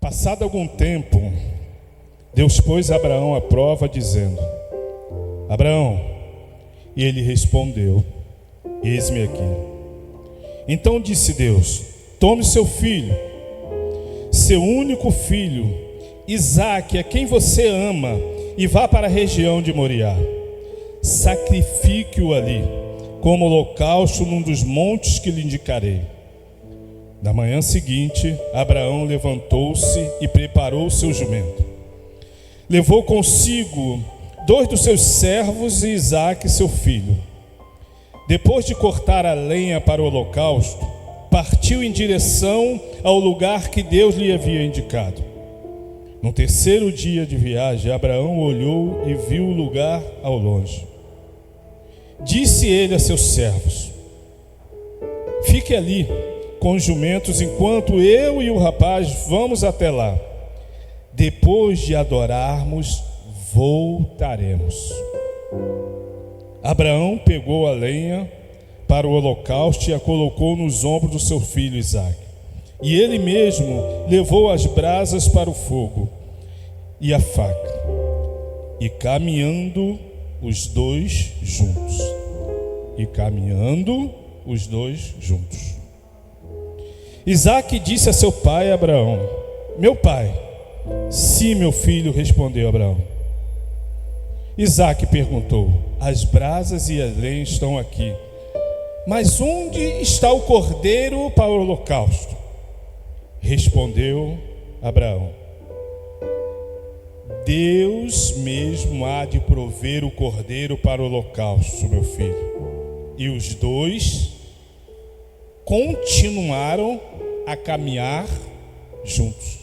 Passado algum tempo, Deus pôs Abraão à prova, dizendo: Abraão, e ele respondeu: eis-me aqui. Então disse Deus: tome seu filho, seu único filho, Isaque, a quem você ama, e vá para a região de Moriá. Sacrifique-o ali, como holocausto num dos montes que lhe indicarei. Na manhã seguinte, Abraão levantou-se e preparou o seu jumento. Levou consigo 2 dos seus servos e Isaque, seu filho. Depois de cortar a lenha para o holocausto, partiu em direção ao lugar que Deus lhe havia indicado. No terceiro dia de viagem, Abraão olhou e viu o lugar ao longe. Disse ele a seus servos: fique ali com os jumentos, enquanto eu e o rapaz vamos até lá. Depois de adorarmos, voltaremos. Abraão pegou a lenha para o holocausto e a colocou nos ombros do seu filho Isaque. E ele mesmo levou as brasas para o fogo e a faca. E caminhando os dois juntos. Isaque disse a seu pai Abraão: meu pai. Sim, meu filho, respondeu Abraão. Isaque perguntou: as brasas e a lenha estão aqui, mas onde está o cordeiro para o holocausto? Respondeu Abraão: Deus mesmo há de prover o cordeiro para o holocausto, meu filho. E os dois continuaram a caminhar juntos.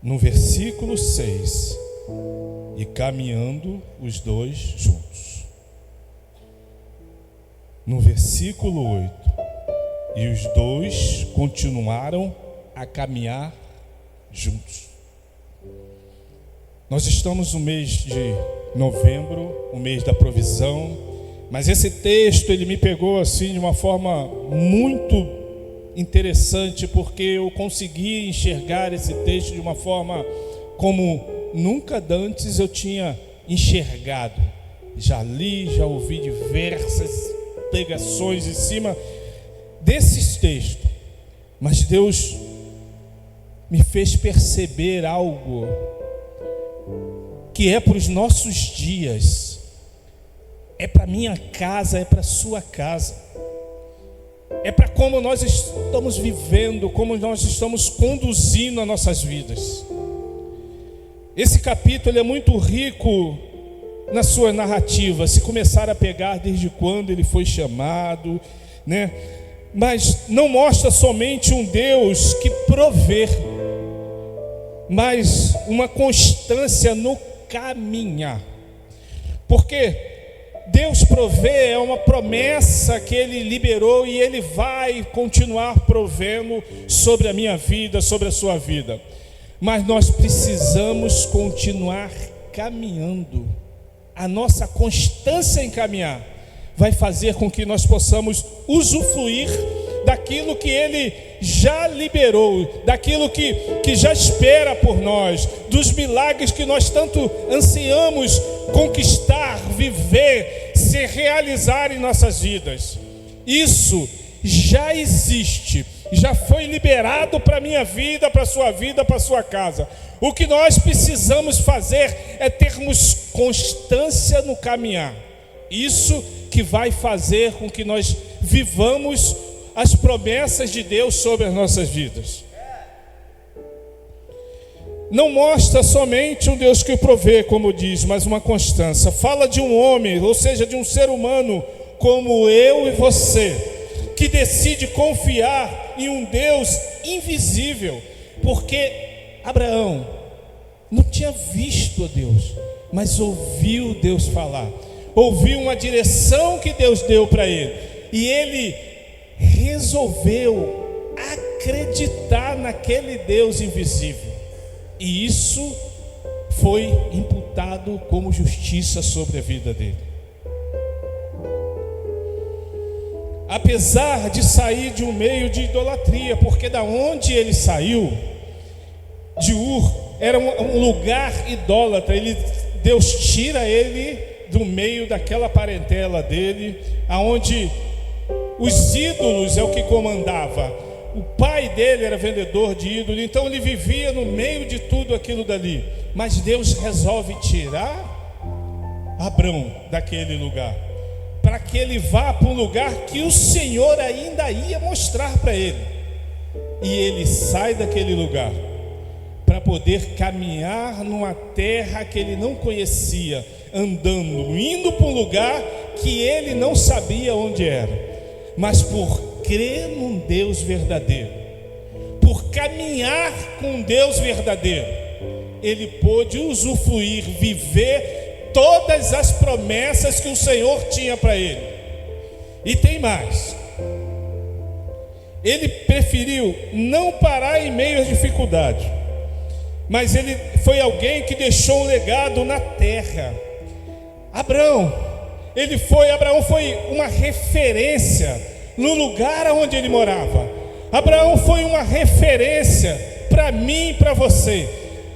No versículo 6, e caminhando os dois juntos. No versículo 8, e os dois continuaram a caminhar juntos. Nós estamos no mês de novembro, o mês da provisão, mas esse texto ele me pegou assim de uma forma muito interessante, porque eu consegui enxergar esse texto de uma forma como nunca antes eu tinha enxergado. Já li, já ouvi diversas pregações em cima desses textos, mas Deus me fez perceber algo que é para os nossos dias, é para minha casa, é para a sua casa, é para como nós estamos vivendo, como nós estamos conduzindo as nossas vidas. Esse capítulo é muito rico na sua narrativa, se começar a pegar desde quando ele foi chamado, né? Mas não mostra somente um Deus que provê, mas uma constância no caminhar. Porque Deus provê é uma promessa que Ele liberou e Ele vai continuar provendo sobre a minha vida, sobre a sua vida. Mas nós precisamos continuar caminhando. A nossa constância em caminhar vai fazer com que nós possamos usufruir daquilo que Ele já liberou, daquilo que já espera por nós, dos milagres que nós tanto ansiamos conquistar, viver, se realizar em nossas vidas. Isso já existe, já foi liberado para a minha vida, para a sua vida, para a sua casa. O que nós precisamos fazer é termos constância no caminhar. Isso que vai fazer com que nós vivamos as promessas de Deus sobre as nossas vidas. Não mostra somente um Deus que provê, como diz, mas uma constância. Fala de um homem, ou seja, de um ser humano como eu e você, que decide confiar em um Deus invisível. Porque Abraão não tinha visto a Deus, mas ouviu Deus falar, ouviu uma direção que Deus deu para ele, e ele resolveu acreditar naquele Deus invisível, e isso foi imputado como justiça sobre a vida dele. apesar de sair de um meio de idolatria, porque da onde ele saiu, de Ur, era um lugar idólatra. Deus tira ele do meio daquela parentela dele, aonde os ídolos é o que comandava. O pai dele era vendedor de ídolo, então ele vivia no meio de tudo aquilo dali. Mas Deus resolve tirar Abrão daquele lugar, para que ele vá para um lugar que o Senhor ainda ia mostrar para ele. E ele sai daquele lugar para poder caminhar numa terra que ele não conhecia, andando, indo para um lugar que ele não sabia onde era, mas por crer num Deus verdadeiro, por caminhar com um Deus verdadeiro, ele pôde usufruir, viver todas as promessas que o Senhor tinha para ele. E tem mais, ele preferiu não parar em meio às dificuldades, mas ele foi alguém que deixou um legado na terra. Abraão foi uma referência no lugar onde ele morava. Abraão foi uma referência para mim e para você.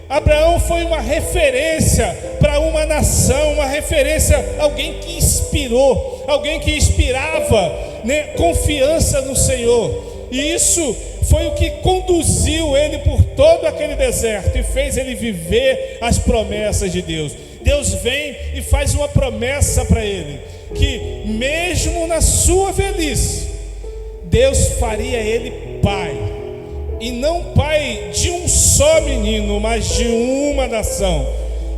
Abraão foi uma referência para uma nação, uma referência, alguém que inspirou, alguém que inspirava, né, confiança no Senhor. E isso foi o que conduziu ele por todo aquele deserto e fez ele viver as promessas de Deus. Deus vem e faz uma promessa para ele, que mesmo na sua velhice, Deus faria ele pai, e não pai de um só menino, mas de uma nação.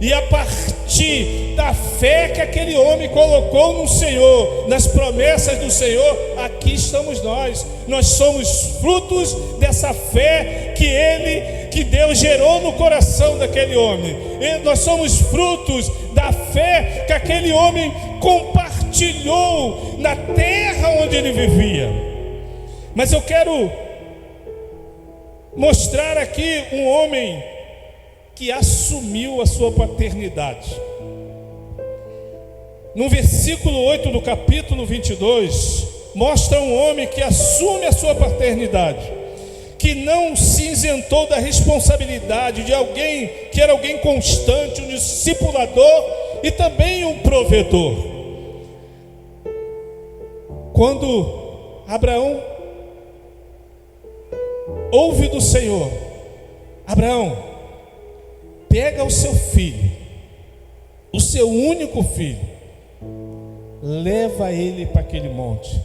E a partir da fé que aquele homem colocou no Senhor, nas promessas do Senhor, aqui estamos nós. Nós somos frutos dessa fé que Deus gerou no coração daquele homem. E nós somos frutos da fé que aquele homem compartilhou na terra onde ele vivia. Mas eu quero mostrar aqui um homem que assumiu a sua paternidade. No versículo 8 do capítulo 22, mostra um homem que assume a sua paternidade, que não se isentou da responsabilidade de alguém que era alguém constante, um discipulador e também um provedor. Quando Abraão ouve do Senhor: Abraão, pega o seu filho, o seu único filho, leva ele para aquele monte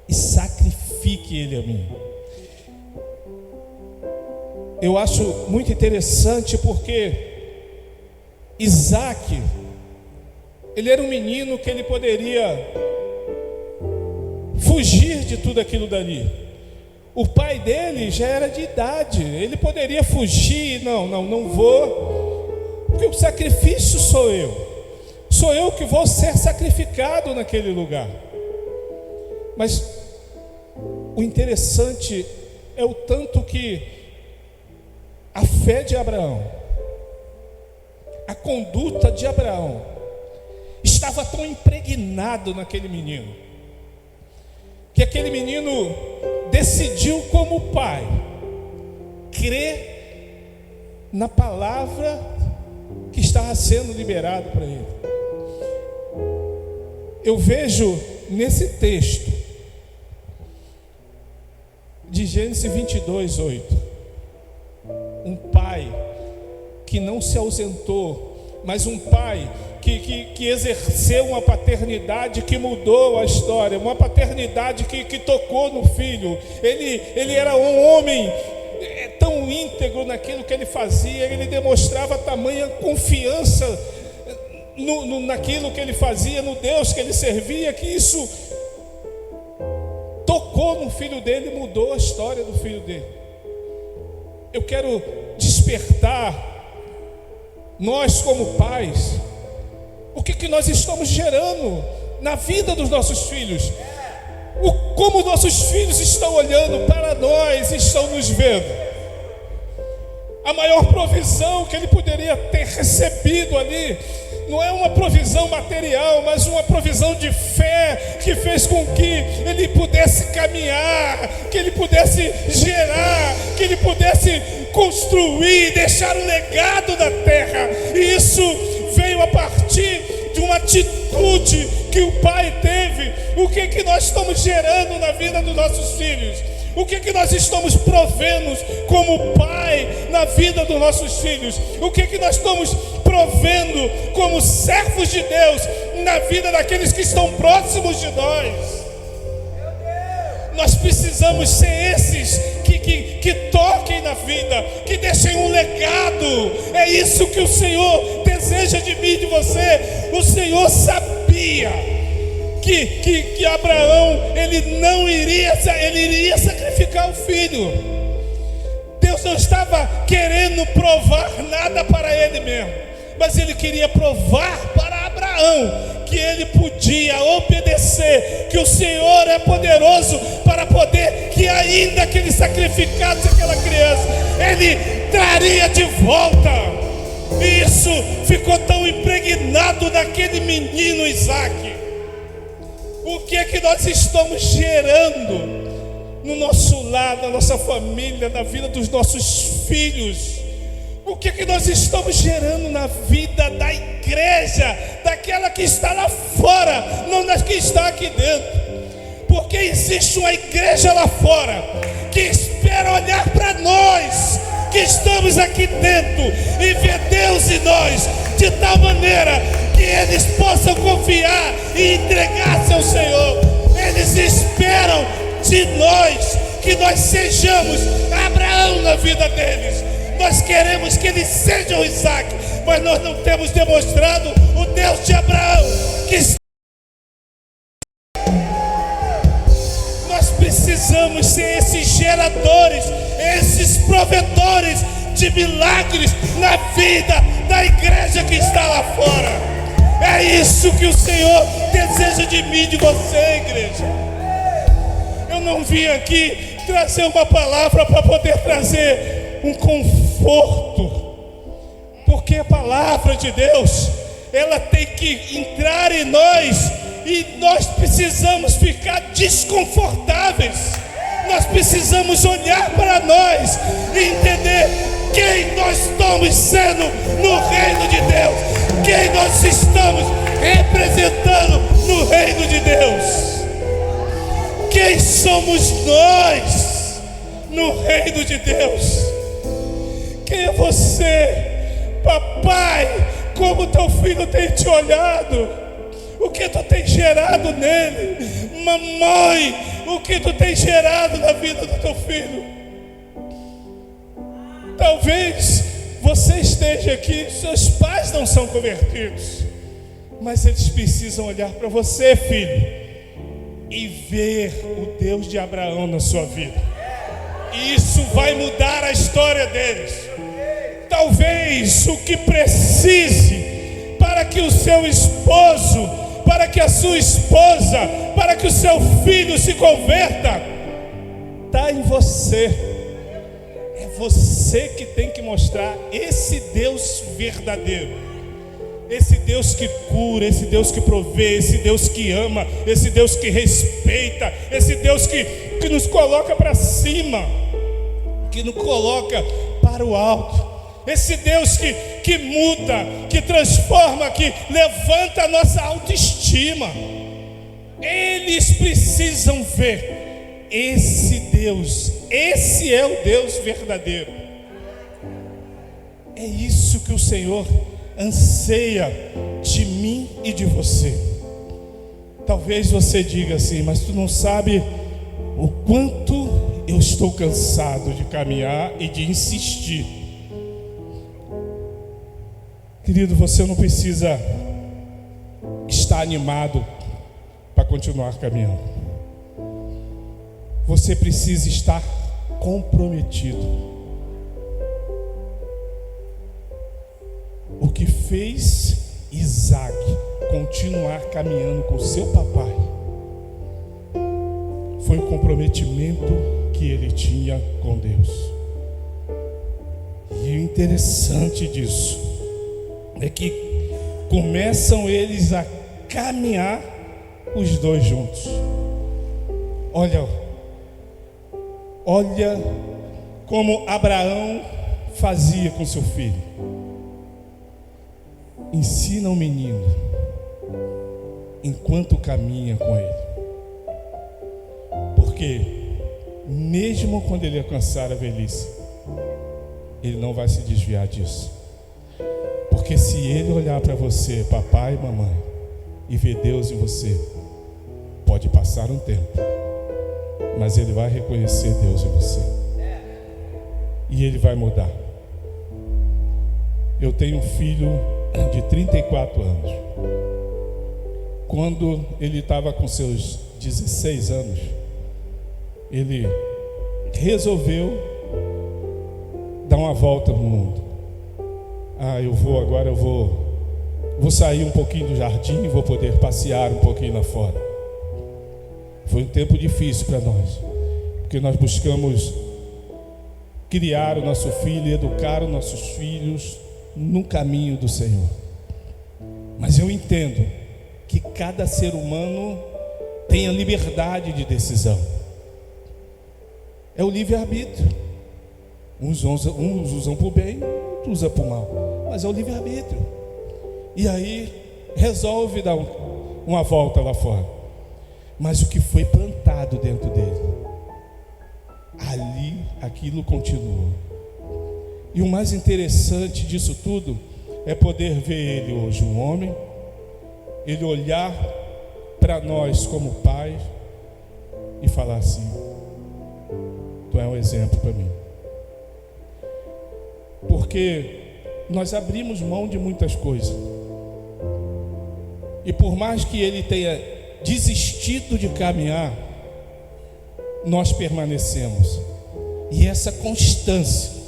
e sacrifique ele a mim. Eu acho muito interessante porque Isaac, ele era um menino que ele poderia fugir de tudo aquilo dali. O pai dele já era de idade, ele poderia fugir, não vou, porque o sacrifício sou eu que vou ser sacrificado naquele lugar. Mas o interessante é o tanto que a fé de Abraão, a conduta de Abraão, estava tão impregnado naquele menino, que aquele menino decidiu como pai crer na palavra que estava sendo liberado para ele. Eu vejo nesse texto de Gênesis 22, 8, um pai que não se ausentou, mas um pai que exerceu uma paternidade que mudou a história, uma paternidade que tocou no filho. Ele era um homem tão íntegro naquilo que ele fazia, ele demonstrava tamanha confiança naquilo que ele fazia, no Deus que ele servia, que isso tocou no filho dele, mudou a história do filho dele. Eu quero despertar nós como pais, o que nós estamos gerando na vida dos nossos filhos, como nossos filhos estão olhando para nós, estão nos vendo. A maior provisão que ele poderia ter recebido ali, não é uma provisão material, mas uma provisão de fé que fez com que ele pudesse caminhar, que ele pudesse gerar, que ele pudesse construir, deixar um legado na terra. E isso veio a partir de uma atitude que o pai teve. O que nós estamos gerando na vida dos nossos filhos? O que nós estamos provendo como pai na vida dos nossos filhos? O que nós estamos provendo como servos de Deus na vida daqueles que estão próximos de nós? Nós precisamos ser esses que toquem na vida, que deixem um legado. É isso que o Senhor deseja de mim e de você. O Senhor sabia que Abraão, ele iria sacrificar o filho. Deus não estava querendo provar nada para ele mesmo, mas ele queria provar para Abraão que ele podia obedecer, que o Senhor é poderoso para poder, que ainda que ele sacrificasse aquela criança, ele traria de volta. E isso ficou tão impregnado naquele menino Isaque. O que nós estamos gerando no nosso lar, na nossa família, na vida dos nossos filhos? O que nós estamos gerando na vida da igreja, daquela que está lá fora, não da que está aqui dentro? Porque existe uma igreja lá fora que espera olhar para nós que estamos aqui dentro e ver Deus em nós de tal maneira que eles possam confiar e entregar-se ao Senhor. Eles esperam de nós que nós sejamos Abraão na vida deles. Nós queremos que eles sejam Isaque, mas nós não temos demonstrado o Deus de Abraão que está. Nós precisamos ser esses geradores, esses provedores de milagres na vida da igreja que está lá fora. É isso que o Senhor deseja de mim e de você, igreja. Eu não vim aqui trazer uma palavra para poder trazer um conforto, porque a palavra de Deus, ela tem que entrar em nós, e nós precisamos ficar desconfortáveis. Nós precisamos olhar para nós e entender quem nós estamos sendo no reino de Deus, quem nós estamos representando no reino de Deus. Quem somos nós no reino de Deus? Quem é você, papai? Como teu filho tem te olhado? O que tu tem gerado nele? Mamãe, o que tu tem gerado na vida do teu filho? Talvez você esteja aqui, seus pais não são convertidos, mas eles precisam olhar para você, filho, e ver o Deus de Abraão na sua vida. E isso vai mudar a história deles. Talvez o que precise para que o seu esposo, para que a sua esposa, para que o seu filho se converta, está em você. É você que tem que mostrar esse Deus verdadeiro, esse Deus que cura, esse Deus que provê, esse Deus que ama, esse Deus que respeita, esse Deus que nos coloca para cima, que nos coloca para o alto. Esse Deus que muda, que transforma, que levanta a nossa autoestima. Eles precisam ver esse Deus. Esse é o Deus verdadeiro. É isso que o Senhor anseia de mim e de você. Talvez você diga assim: mas tu não sabe o quanto eu estou cansado de caminhar e de insistir. Querido, você não precisa estar animado para continuar caminhando. Você precisa estar comprometido. O que fez Isaque continuar caminhando com seu papai foi o comprometimento que ele tinha com Deus. E o interessante disso é que começam eles a caminhar os dois juntos. Olha como Abraão fazia com seu filho. Ensina o menino enquanto caminha com ele, porque mesmo quando ele alcançar a velhice, ele não vai se desviar disso. Porque se ele olhar para você, papai e mamãe, e ver Deus em você, pode passar um tempo, mas ele vai reconhecer Deus em você, e ele vai mudar. Eu tenho um filho de 34 anos. Quando ele estava com seus 16 anos, ele resolveu dar uma volta no mundo. Eu vou sair um pouquinho do jardim e vou poder passear um pouquinho lá fora. Foi um tempo difícil para nós, porque nós buscamos criar o nosso filho e educar os nossos filhos no caminho do Senhor. Mas eu entendo que cada ser humano tem a liberdade de decisão. É o livre-arbítrio. Uns usam para o bem, outros usam para o mal. Mas é o livre-arbítrio. E aí resolve dar uma volta lá fora. Mas o que foi plantado dentro dele, ali aquilo continua. E o mais interessante disso tudo é poder ver ele hoje um homem, ele olhar para nós como pai e falar assim: tu é um exemplo para mim. Porque nós abrimos mão de muitas coisas, e por mais que ele tenha desistido de caminhar, nós permanecemos. E essa constância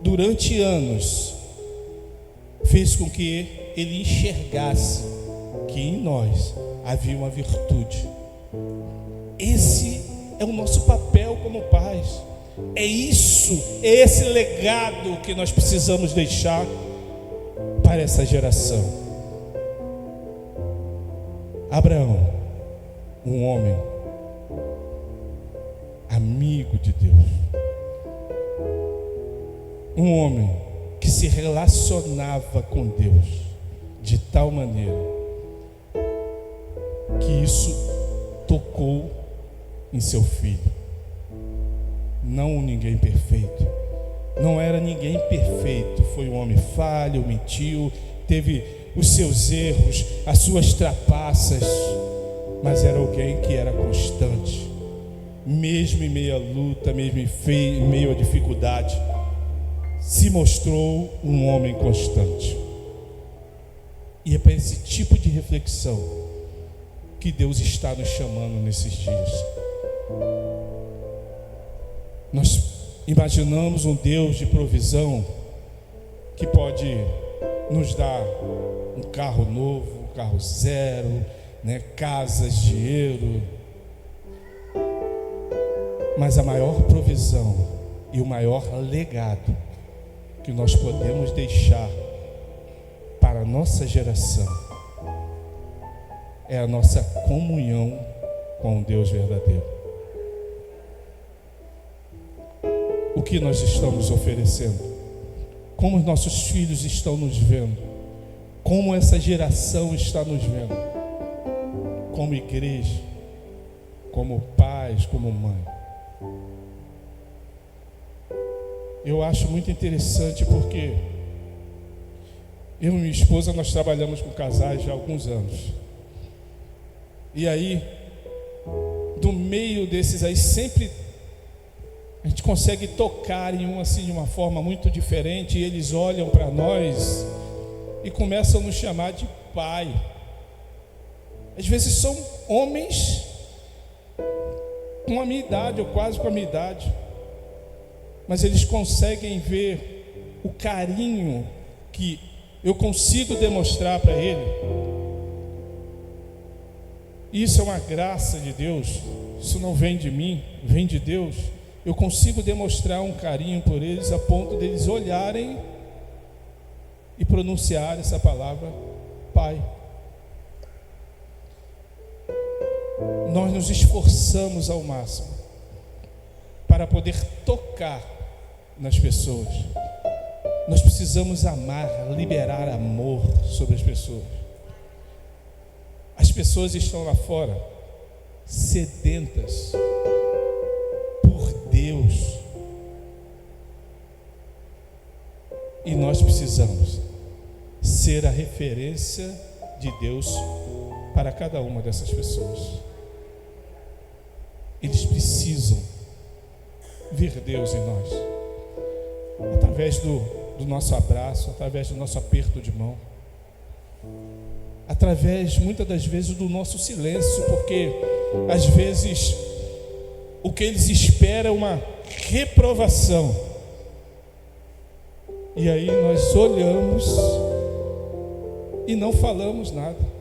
durante anos fez com que ele enxergasse que em nós havia uma virtude. Esse é o nosso papel como pais. É esse legado que nós precisamos deixar para essa geração. Abraão, um homem amigo de Deus, um homem que se relacionava com Deus de tal maneira que isso tocou em seu filho. Não ninguém perfeito, não era ninguém perfeito, foi um homem falho, mentiu, teve os seus erros, as suas trapaças, mas era alguém que era constante, mesmo em meio à luta, mesmo em meio à dificuldade, se mostrou um homem constante. E é para esse tipo de reflexão que Deus está nos chamando nesses dias. Nós imaginamos um Deus de provisão que pode nos dar um carro novo, um carro zero, casas, dinheiro. Mas a maior provisão e o maior legado que nós podemos deixar para a nossa geração é a nossa comunhão com o Deus verdadeiro. O que nós estamos oferecendo? Como os nossos filhos estão nos vendo? Como essa geração está nos vendo? Como igreja, como pais, como mãe. Eu acho muito interessante porque eu e minha esposa, nós trabalhamos com casais já há alguns anos. E aí, do meio desses aí, sempre a gente consegue tocar em um assim de uma forma muito diferente, e eles olham para nós e começam a nos chamar de pai. Às vezes são homens com a minha idade, ou quase com a minha idade, mas eles conseguem ver o carinho que eu consigo demonstrar para ele. Isso é uma graça de Deus, isso não vem de mim, vem de Deus. Eu consigo demonstrar um carinho por eles a ponto deles olharem e pronunciar essa palavra, Pai. Nós nos esforçamos ao máximo para poder tocar nas pessoas. Nós precisamos amar, liberar amor sobre as pessoas. As pessoas estão lá fora sedentas por Deus. E nós precisamos ser a referência de Deus para cada uma dessas pessoas. Eles precisam ver Deus em nós, através do nosso abraço, através do nosso aperto de mão, através, muitas das vezes, do nosso silêncio, porque às vezes o que eles esperam é uma reprovação, e aí nós olhamos e não falamos nada.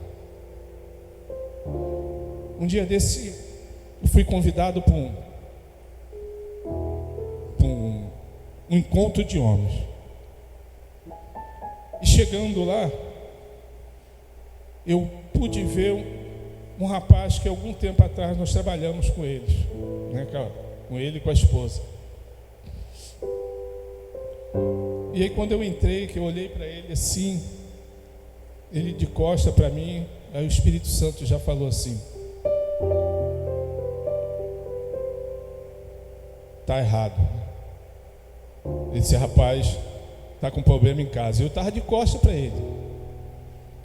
Um dia desse eu fui convidado para um encontro de homens, e chegando lá eu pude ver um rapaz que algum tempo atrás nós trabalhamos com eles, né, com ele e com a esposa. E aí quando eu entrei, que eu olhei para ele assim, ele de costa para mim, aí o Espírito Santo já falou assim: tá errado. Esse rapaz está com problema em casa. Eu estava de costa para ele.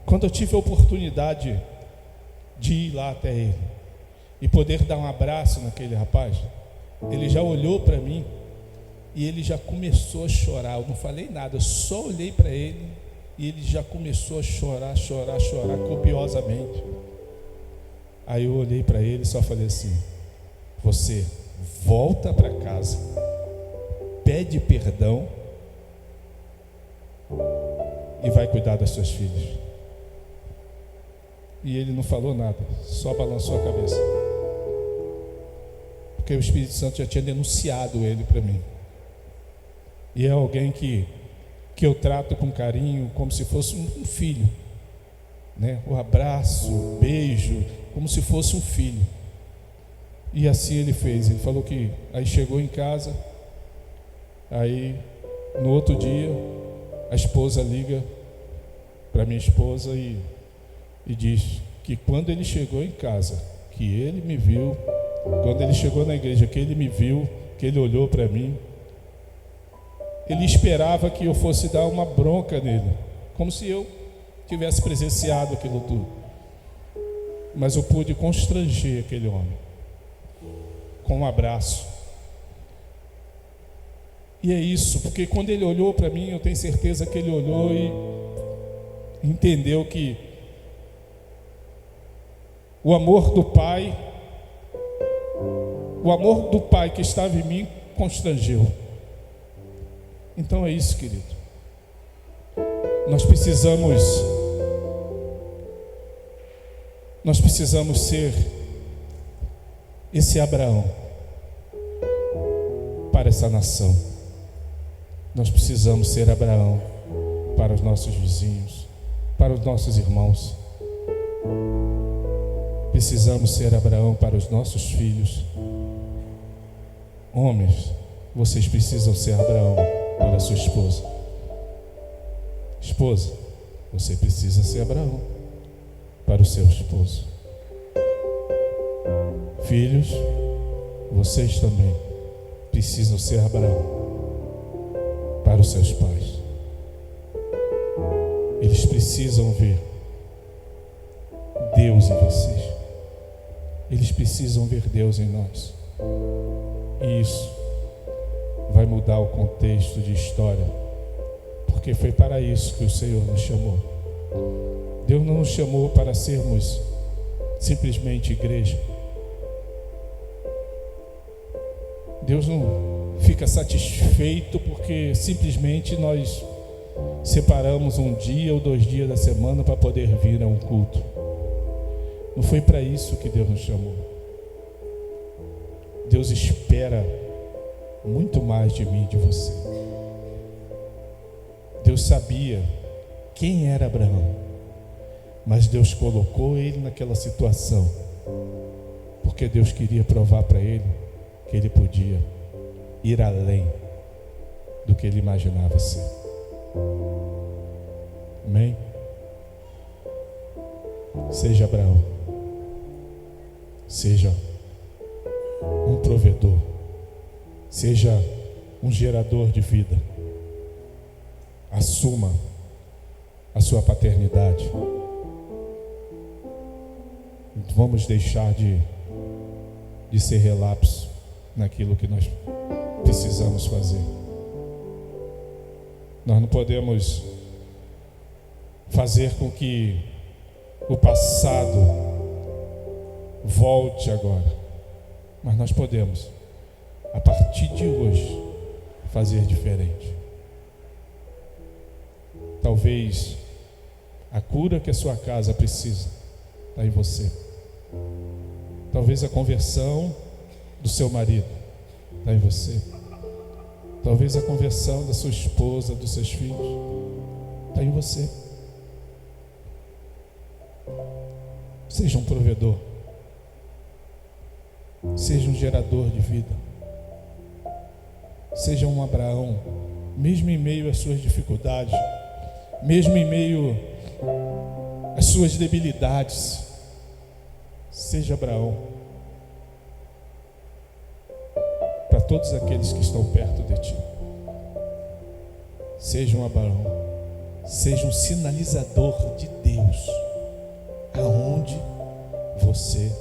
Quando eu tive a oportunidade de ir lá até ele e poder dar um abraço naquele rapaz, ele já olhou para mim e ele já começou a chorar. Eu não falei nada, eu só olhei para ele e ele já começou a chorar copiosamente. Aí eu olhei para ele e só falei assim: você volta para casa, pede perdão e vai cuidar das suas filhas. E ele não falou nada, só balançou a cabeça, porque o Espírito Santo já tinha denunciado ele para mim. E é alguém que eu trato com carinho, como se fosse um filho, né? O abraço, o beijo, como se fosse um filho. E assim ele fez. Ele falou que aí chegou em casa, aí no outro dia a esposa liga para minha esposa e diz que quando ele chegou em casa, que ele me viu, quando ele chegou na igreja, que ele me viu, que ele olhou para mim, ele esperava que eu fosse dar uma bronca nele, como se eu tivesse presenciado aquilo tudo. Mas eu pude constranger aquele homem com um abraço. E é isso, porque quando ele olhou para mim, eu tenho certeza que ele olhou e entendeu que o amor do Pai que estava em mim constrangeu. Então é isso, querido. Nós precisamos ser esse Abraão para essa nação. Nós precisamos ser Abraão para os nossos vizinhos, para os nossos irmãos. Precisamos ser Abraão para os nossos filhos. Homens, vocês precisam ser Abraão para a sua esposa. Esposa, você precisa ser Abraão para o seu esposo. Filhos, vocês também precisam ser Abraão para os seus pais. Eles precisam ver Deus em vocês. Eles precisam ver Deus em nós. E isso vai mudar o contexto de história, porque foi para isso que o Senhor nos chamou. Deus não nos chamou para sermos simplesmente igreja. Deus não fica satisfeito porque simplesmente nós separamos um dia ou 2 dias da semana para poder vir a um culto. Não foi para isso que Deus nos chamou. Deus espera muito mais de mim e de você. Deus sabia quem era Abraão, mas Deus colocou ele naquela situação, porque Deus queria provar para ele que ele podia ir além do que ele imaginava ser. Amém? Seja Abraão, seja um provedor, seja um gerador de vida. Assuma a sua paternidade. Vamos deixar de ser relapso naquilo que nós precisamos fazer. Nós não podemos fazer com que o passado volte agora, mas nós podemos, a partir de hoje, fazer diferente. Talvez a cura que a sua casa precisa está em você. Talvez a conversão do seu marido está em você. Talvez a conversão da sua esposa, dos seus filhos está em você. Seja um provedor, seja um gerador de vida, seja um Abraão, mesmo em meio às suas dificuldades, mesmo em meio às suas debilidades. Seja Abraão para todos aqueles que estão perto de ti. Seja um Abraão, seja um sinalizador de Deus aonde você